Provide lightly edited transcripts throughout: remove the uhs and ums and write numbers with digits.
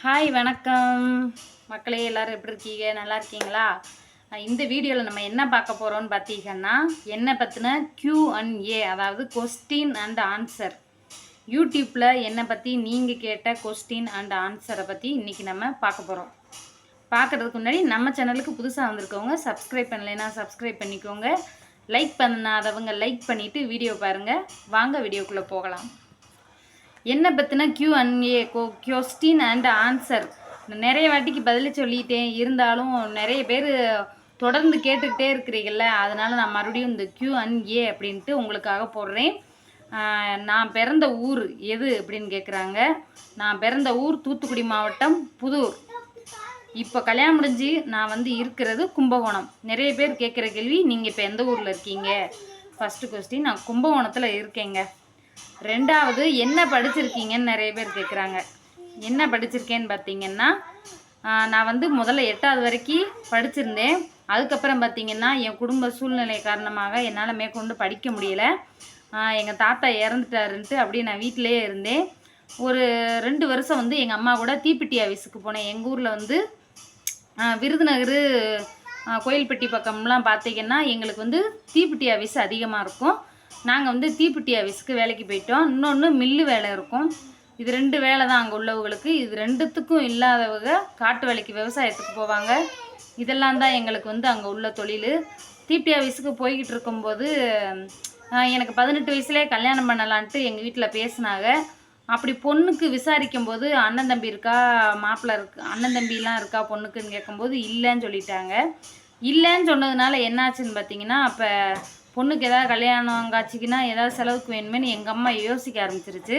Hi வணக்கம் மக்களே, எல்லோரும் எப்படி இருக்கீங்க? நல்லா இருக்கீங்களா? இந்த வீடியோவில் நம்ம என்ன பார்க்க போகிறோம்னு பார்த்தீங்கன்னா, என்ன பற்றின Q&A, அதாவது கொஸ்டின் அண்ட் ஆன்சர். யூடியூப்பில் என்னை பற்றி நீங்கள் கேட்ட கொஸ்டின் அண்ட் ஆன்சரை பற்றி இன்றைக்கி நம்ம பார்க்க போகிறோம். பார்க்குறதுக்கு முன்னாடி நம்ம சேனலுக்கு புதுசாக வந்திருக்கவங்க சப்ஸ்கிரைப் பண்ணலைன்னா சப்ஸ்கிரைப் பண்ணிக்கோங்க. லைக் பண்ணாதவங்க லைக் பண்ணிவிட்டு வீடியோ பாருங்கள். வாங்க வீடியோக்குள்ளே போகலாம். என்ன பற்றின Q&A, கொஸ்டின் அண்ட் ஆன்சர் நிறைய வாட்டிக்கு பதில் சொல்லிட்டேன். இருந்தாலும் நிறைய பேர் தொடர்ந்து கேட்டுக்கிட்டே இருக்கிறீங்கள, அதனால் நான் மறுபடியும் இந்த Q&A அப்படின்ட்டு உங்களுக்காக போடுறேன். நான் பிறந்த ஊர் எது அப்படின்னு கேட்குறாங்க. நான் பிறந்த ஊர் தூத்துக்குடி மாவட்டம் புதூர். இப்போ கல்யாணம் முடிஞ்சு நான் இருக்கிறது கும்பகோணம். நிறைய பேர் கேட்குற கேள்வி, நீங்கள் இப்போ எந்த ஊரில் இருக்கீங்க? ஃபஸ்ட்டு கொஸ்டின், நான் கும்பகோணத்தில் இருக்கேங்க. ரெண்டாவது, என்ன படிச்சிருக்கீங்கன்னு நிறைய பேர் கேட்குறாங்க. என்ன படிச்சிருக்கேன்னு பார்த்தீங்கன்னா, நான் முதல்ல 8வது வரைக்கும் படிச்சிருந்தேன். அதுக்கப்புறம் பார்த்திங்கன்னா, என் குடும்ப சூழ்நிலை காரணமாக என்னால் மேற்கொண்டு படிக்க முடியலை. எங்கள் தாத்தா இறந்துட்டாருன்ட்டு அப்படியே நான் வீட்டிலே இருந்தேன். ஒரு 2 வருஷம் எங்கள் அம்மா கூட தீப்பெட்டி ஆஃபீஸுக்கு போனேன். எங்கள் ஊரில் விருதுநகர், கோயில்பட்டி பக்கம்லாம் பார்த்திங்கன்னா எங்களுக்கு தீப்பெட்டி ஆஃபீஸ் அதிகமாக இருக்கும். நாங்கள் தீப்பெட்டி ஆஃபீஸுக்கு வேலைக்கு போயிட்டோம். இன்னொன்று மில்லு வேலை இருக்கும். இது 2 வேலை தான் அங்கே உள்ளவங்களுக்கு. இது 2த்துக்கும் இல்லாதவங்க காட்டு வேலைக்கு விவசாயத்துக்கு போவாங்க. இதெல்லாம் தான் எங்களுக்கு அங்கே உள்ள தொழில். தீப்பெட்டி ஆஃபீஸுக்கு போய்கிட்டு இருக்கும்போது எனக்கு 18 வயசுலேயே கல்யாணம் பண்ணலான்ட்டு எங்கள் வீட்டில் பேசினாங்க. அப்படி பொண்ணுக்கு விசாரிக்கும் போது, அண்ணன் தம்பி இருக்கா, மாப்பிள்ளை இருக்கு, அண்ணன் தம்பிலாம் இருக்கா பொண்ணுக்குன்னு கேட்கும்போது இல்லைன்னு சொல்லிட்டாங்க. இல்லைன்னு சொன்னதுனால என்னாச்சுன்னு பார்த்தீங்கன்னா, அப்போ பொண்ணுக்கு ஏதாவது கல்யாணம் காட்சிக்குன்னா ஏதாவது செலவுக்கு வேணுமேனு எங்கள் அம்மா யோசிக்க ஆரம்பிச்சிருச்சு.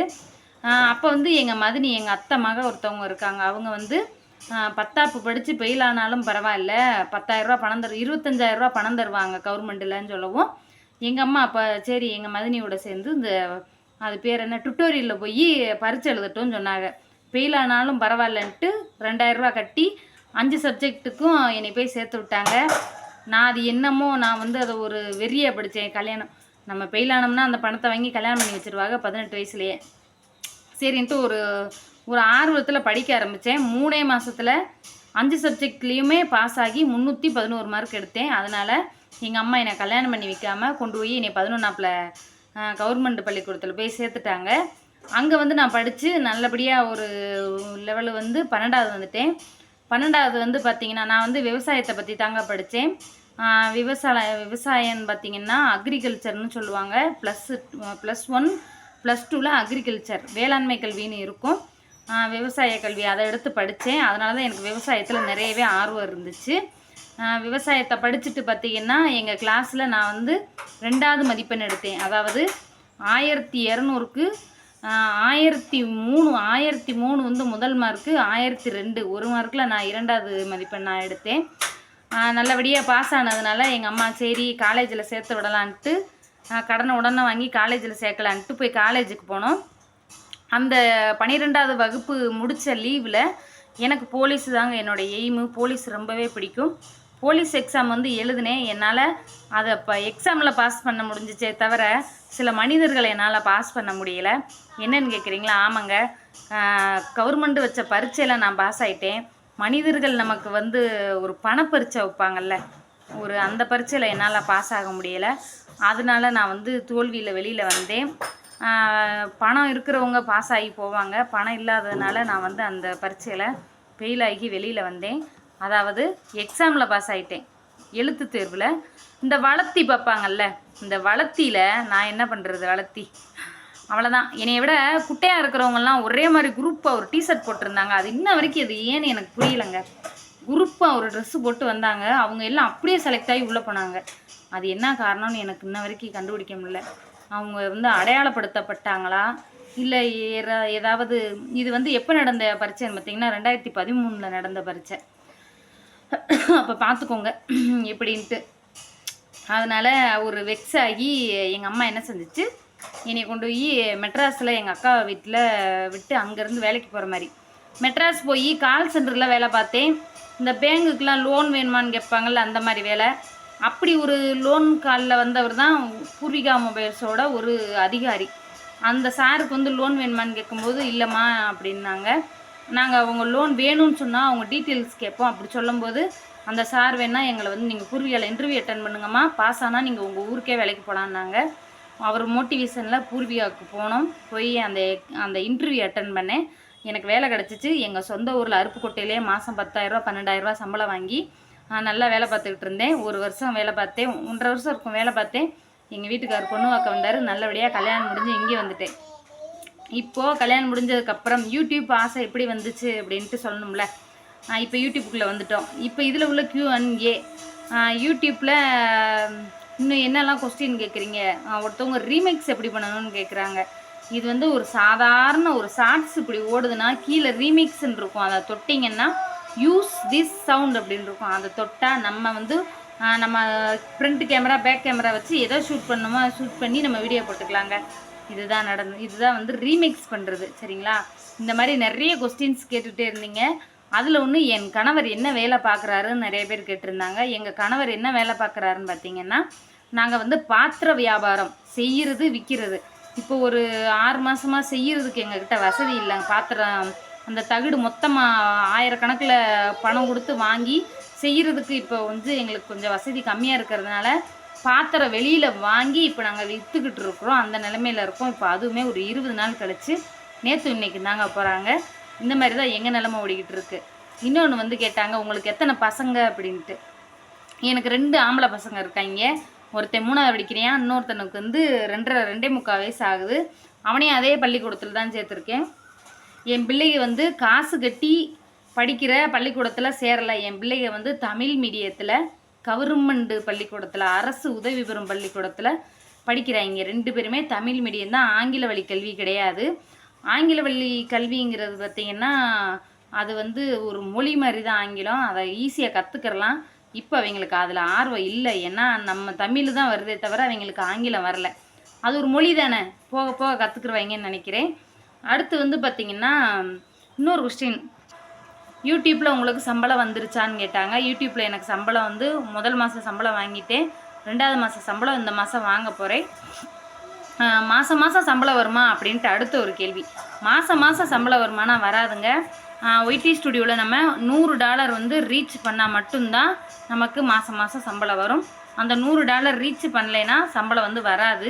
அப்போ எங்கள் மதினி, எங்கள் அத்தை மக ஒருத்தவங்க இருக்காங்க. அவங்க 10ஆப்பு படித்து ஃபெயில் ஆனாலும் பரவாயில்ல, 10,000 பணம் 25,000 பணம் தருவாங்க கவர்மெண்ட்டில்ன்னு சொல்லவும், எங்கள் அம்மா அப்போ சரி எங்கள் மதினியோட சேர்ந்து அது பேர் என்ன, டுட்டோரியலில் போய் பரீட்சை எழுதட்டும்னு சொன்னாங்க. ஃபெயில் ஆனாலும் பரவாயில்லன்ட்டு 2,000 கட்டி 5 சப்ஜெக்ட்டுக்கும் என்னை போய் சேர்த்து விட்டாங்க. நான் அது என்னமோ நான் அதை ஒரு வெறியை படித்தேன். கல்யாணம் நம்ம ஃபெயில் ஆனோம்னா அந்த பணத்தை வாங்கி கல்யாணம் பண்ணி வச்சுருவாங்க 18 வயசுலேயே. சரின்ட்டு ஒரு ஆர்வத்தில் படிக்க ஆரம்பித்தேன். 3 மாதத்தில் 5 சப்ஜெக்ட்லேயுமே பாஸ் ஆகி 311 மார்க் எடுத்தேன். அதனால் எங்கள் அம்மா என்னை கல்யாணம் பண்ணி வைக்காமல் கொண்டு போய் என்னை 11ஆப்பில் கவர்மெண்ட் பள்ளிக்கூடத்தில் போய் சேர்த்துட்டாங்க. அங்கே நான் படித்து நல்லபடியாக ஒரு லெவலு 12வது வந்துட்டேன். 12வது பார்த்திங்கன்னா, நான் விவசாயத்தை பற்றி தாங்க படித்தேன். விவசாயம்னு பார்த்திங்கன்னா அக்ரிகல்ச்சர்னு சொல்லுவாங்க. +1 +2ல் அக்ரிகல்ச்சர் வேளாண்மை கல்வின்னு இருக்கும். விவசாய கல்வி அதை எடுத்து படித்தேன். அதனால தான் எனக்கு விவசாயத்தில் நிறையவே ஆர்வம் இருந்துச்சு. விவசாயத்தை படிச்சுட்டு பார்த்திங்கன்னா, எங்கள் கிளாஸில் நான் 2வது மதிப்பெண் எடுத்தேன். அதாவது 1200க்கு 1003 முதல் மார்க்கு, 1002 1 மார்க்கில் நான் 2வது மதிப்பெண் நான் எடுத்தேன். நல்லபடியாக பாஸ் ஆனதுனால எங்கள் அம்மா சரி காலேஜில் சேர்த்து விடலான்ட்டு கடனை உடனே வாங்கி காலேஜில் சேர்க்கலான்ட்டு போய் காலேஜுக்கு போனோம். அந்த 12வது வகுப்பு முடித்த லீவில் எனக்கு போலீஸ் தாங்க என்னோடய எய்மு. போலீஸ் ரொம்பவே பிடிக்கும். போலீஸ் எக்ஸாம் எழுதினேன். என்னால் அதை இப்போ எக்ஸாமில் பாஸ் பண்ண முடிஞ்சிச்சே தவிர சில மனிதர்களை என்னால் பாஸ் பண்ண முடியலை. என்னன்னு கேட்குறீங்களா? ஆமாங்க, கவர்மெண்ட் வச்ச பரீட்சையில் நான் பாஸ் ஆகிட்டேன். மனிதர்கள் நமக்கு ஒரு பணப்பரீட்சை வைப்பாங்கள்ல, அந்த பரீட்சையில் என்னால் பாஸ் ஆக முடியலை. அதனால நான் தோல்வியில் வெளியில் வந்தேன். பணம் இருக்கிறவங்க பாஸ் ஆகி போவாங்க. பணம் இல்லாததுனால நான் அந்த பரீட்சையில் ஃபெயில் ஆகி வெளியில் வந்தேன். அதாவது எக்ஸாமில் பாஸ் ஆகிட்டேன். எழுத்து தேர்வில் இந்த வளர்த்தி பார்ப்பாங்கல்ல, இந்த வளர்த்தியில் நான் என்ன பண்ணுறது, வளர்த்தி அவ்வளோதான். என்னை விட குட்டையாக இருக்கிறவங்கலாம் ஒரே மாதிரி குரூப்பாக ஒரு டிஷர்ட் போட்டிருந்தாங்க. அது இன்ன வரைக்கும் அது ஏன்னு எனக்கு புரியலைங்க. குரூப்பாக ஒரு ட்ரெஸ்ஸு போட்டு வந்தாங்க. அவங்க எல்லாம் அப்படியே செலக்ட் ஆகி உள்ளே போனாங்க. அது என்ன காரணம்னு எனக்கு இன்ன வரைக்கும் கண்டுபிடிக்க முடியல. அவங்க அடையாளப்படுத்தப்பட்டாங்களா இல்லை ஏதாவது. இது எப்போ நடந்த பரீட்சைன்னு பார்த்திங்கன்னா 2013 நடந்த பரீட்சை. அப்போ பார்த்துக்கோங்க எப்படின்ட்டு. அதனால் ஒரு வெக்ஸ் ஆகி எங்கள் அம்மா என்ன செஞ்சிச்சு, என்னை கொண்டு போய் மெட்ராஸில் எங்கள் அக்கா வீட்டில் விட்டு அங்கேருந்து வேலைக்கு போகிற மாதிரி மெட்ராஸ் போய் கால் சென்டரில் வேலை பார்த்தேன். இந்த பேங்குக்கெலாம் லோன் வேணுமான்னு கேட்பாங்கள்ல, அந்த மாதிரி வேலை. அப்படி ஒரு லோன் காலில் வந்தவர் தான் பூர்விகா மொபைல்ஸோட ஒரு அதிகாரி. அந்த சாருக்கு லோன் வேணுமான்னு கேட்கும்போது இல்லைம்மா அப்படின்னாங்க. நாங்கள் அவங்க லோன் வேணும்னு சொன்னால் அவங்க டீட்டெயில்ஸ் கேட்போம். அப்படி சொல்லும்போது அந்த சார் வேணால் எங்களை வந்து நீங்கள் பூர்விகாவில் இன்டர்வியூ அட்டன் பண்ணுங்கம்மா, பாஸ் ஆனால் நீங்கள் உங்கள் ஊருக்கே வேலைக்கு போகலான்னாங்க. அவர் மோட்டிவேஷனில் பூர்விகாவுக்கு போனோம். போய் அந்த இன்டர்வியூ அட்டன் பண்ணேன். எனக்கு வேலை கிடச்சிச்சு. எங்கள் சொந்த ஊரில் அருப்புக்கோட்டையிலே மாதம் 10,000 12,000 சம்பளம் வாங்கி நல்லா வேலை பார்த்துக்கிட்டு இருந்தேன். 1 வருஷம் வேலை பார்த்தேன், 1.5 வருஷம் இருக்கும் வேலை பார்த்தேன். எங்கள் வீட்டுக்கார் பொண்ணு பார்க்க வந்தார். நல்லபடியாக கல்யாணம் முடிஞ்சு இங்கே வந்துட்டேன். இப்போது கல்யாணம் முடிஞ்சதுக்கப்புறம் யூடியூப் ஆசை எப்படி வந்துச்சு அப்படின்ட்டு சொல்லணும்ல. இப்போ யூடியூப்புக்குள்ளே வந்துட்டோம். இப்போ இதில் உள்ள Q&A யூடியூப்பில் இன்னும் என்னெல்லாம் கொஸ்டின் கேட்குறீங்க. ஒருத்தவங்க ரீமேக்ஸ் எப்படி பண்ணணும்னு கேட்குறாங்க. இது வந்து ஒரு சாதாரண ஒரு ஷார்ட்ஸ் இப்படி ஓடுதுன்னா கீழே ரீமிக்ஸ்ன்னு இருக்கும். அதை தொட்டிங்கன்னா யூஸ் திஸ் சவுண்ட் அப்படின்னு இருக்கும். அதை தொட்டால் நம்ம வந்து நம்ம ஃப்ரண்ட் கேமரா பேக் கேமரா வச்சு எதோ ஷூட் பண்ணணுமோ ஷூட் பண்ணி நம்ம வீடியோ போட்டுக்கலாங்க. இதுதான் வந்து ரீமிக்ஸ் பண்ணுறது. சரிங்களா? இந்த மாதிரி நிறைய கொஸ்டின்ஸ் கேட்டுகிட்டே இருந்தீங்க. அதில் ஒன்று என் கணவர் என்ன வேலை பார்க்குறாருன்னு நிறைய பேர் கேட்டிருந்தாங்க. எங்கள் கணவர் என்ன வேலை பார்க்குறாருன்னு பார்த்தீங்கன்னா, நாங்கள் வந்து பாத்திர வியாபாரம் செய்கிறது விற்கிறது. இப்போ ஒரு 6 மாதமாக செய்கிறதுக்கு எங்ககிட்ட வசதி இல்லைங்க. பாத்திரம் அந்த தகுடு மொத்தமாக 1000 கணக்கில் பணம் கொடுத்து வாங்கி செய்கிறதுக்கு இப்போ வந்து எங்களுக்கு கொஞ்சம் வசதி கம்மியாக இருக்கிறதுனால பாத்திரம் வெளியில் வாங்கி இப்போ நாங்கள் விற்றுக்கிட்டு இருக்கிறோம். அந்த நிலைமையில் இருக்கோம். இப்போ அதுவுமே ஒரு 20 நாள் கழிச்சு நேற்று இன்னைக்கு தாங்க போகிறாங்க. இந்த மாதிரி தான் எங்கள் நிலைமை ஓடிக்கிட்டு இருக்கு. இன்னொன்று வந்து கேட்டாங்க, உங்களுக்கு எத்தனை பசங்க அப்படின்ட்டு. எனக்கு 2 ஆம்பளை பசங்க இருக்காங்க. ஒருத்தன் 3ஆவது படிக்கிறியான், இன்னொருத்தனுக்கு வந்து 2.5 வயசு ஆகுது. அவனையும் அதே பள்ளிக்கூடத்தில் தான் சேர்த்துருக்கேன். என் பிள்ளைங்க வந்து காசு கட்டி படிக்கிற பள்ளிக்கூடத்தில் சேரலை. என் பிள்ளைங்க வந்து தமிழ் மீடியத்தில் கவர்மெண்ட் பள்ளிக்கூடத்தில் அரசு உதவி பெறும் பள்ளிக்கூடத்தில் படிக்கிறாங்க. 2 பேருமே தமிழ் மீடியம் தான். ஆங்கில வழி கல்வி கிடையாது. ஆங்கில வழி கல்விங்கிறது பார்த்திங்கன்னா அது வந்து ஒரு மொழி மாதிரி தான் ஆங்கிலம். அதை ஈஸியாக கற்றுக்கிறலாம். இப்போ அவங்களுக்கு அதில் ஆர்வம் இல்லை. ஏன்னா நம்ம தமிழ் தான் வருதே தவிர அவங்களுக்கு ஆங்கிலம் வரல. அது ஒரு மொழி தானே, போக போக கற்றுக்குருவாங்கன்னு நினைக்கிறேன். அடுத்து வந்து பார்த்திங்கன்னா இன்னொரு கொஸ்டின், யூடியூப்பில் உங்களுக்கு சம்பளம் வந்துருச்சான்னு கேட்டாங்க. யூடியூப்பில் எனக்கு சம்பளம் வந்து முதல் மாதம் சம்பளம் வாங்கிட்டேன். 2வது மாதம் சம்பளம் இந்த மாதம் வாங்க போகிறேன். மாதம் சம்பளம் வருமா அப்படின்ட்டு அடுத்த ஒரு கேள்வி. மாதம் சம்பளம் வருமானா வராதுங்க. ஒய்டி ஸ்டுடியோவில் நம்ம $100 வந்து ரீச் பண்ணால் மட்டும்தான் நமக்கு மாதம் சம்பளம் வரும். அந்த $100 ரீச் பண்ணலைன்னா சம்பளம் வந்து வராது.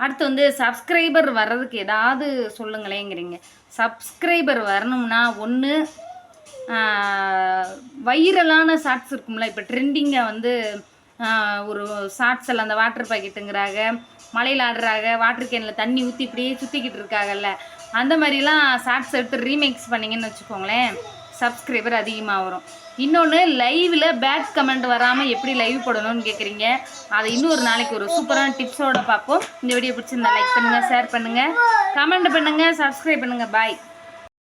அடுத்து வந்து சப்ஸ்கிரைபர் வர்றதுக்கு ஏதாவது சொல்லுங்களேங்கிறீங்க. சப்ஸ்கிரைபர் வரணும்னா ஒன்று வைரலான ஷார்ட்ஸ் இருக்கும்ல. இப்போ ட்ரெண்டிங்காக வந்து ஒரு ஷார்ட்ஸ் எல்லாம் அந்த வாட்டர் பாக்கெட்டுங்கிறாங்க, மலையில் ஆடுறாங்க, வாட்டர் கேனில் தண்ணி ஊற்றி இப்படியே சுற்றிக்கிட்டு இருக்காங்கல்ல, அந்த மாதிரிலாம் ஷார்ட்ஸ் எடுத்து ரீமேக்ஸ் பண்ணிங்கன்னு வச்சுக்கோங்களேன், சப்ஸ்கிரைபர் அதிகமாக வரும். இன்னொன்று, லைவில் பேட் கமெண்ட் வராமல் எப்படி லைவ் போடணும்னு கேட்குறீங்க. அதை இன்னொரு நாளைக்கு ஒரு சூப்பரான டிப்ஸோடு பார்ப்போம். இந்த வீடியோ பிடிச்சிருந்தா லைக் பண்ணுங்கள், ஷேர் பண்ணுங்கள், கமெண்ட் பண்ணுங்கள், சப்ஸ்கிரைப் பண்ணுங்கள். பாய்.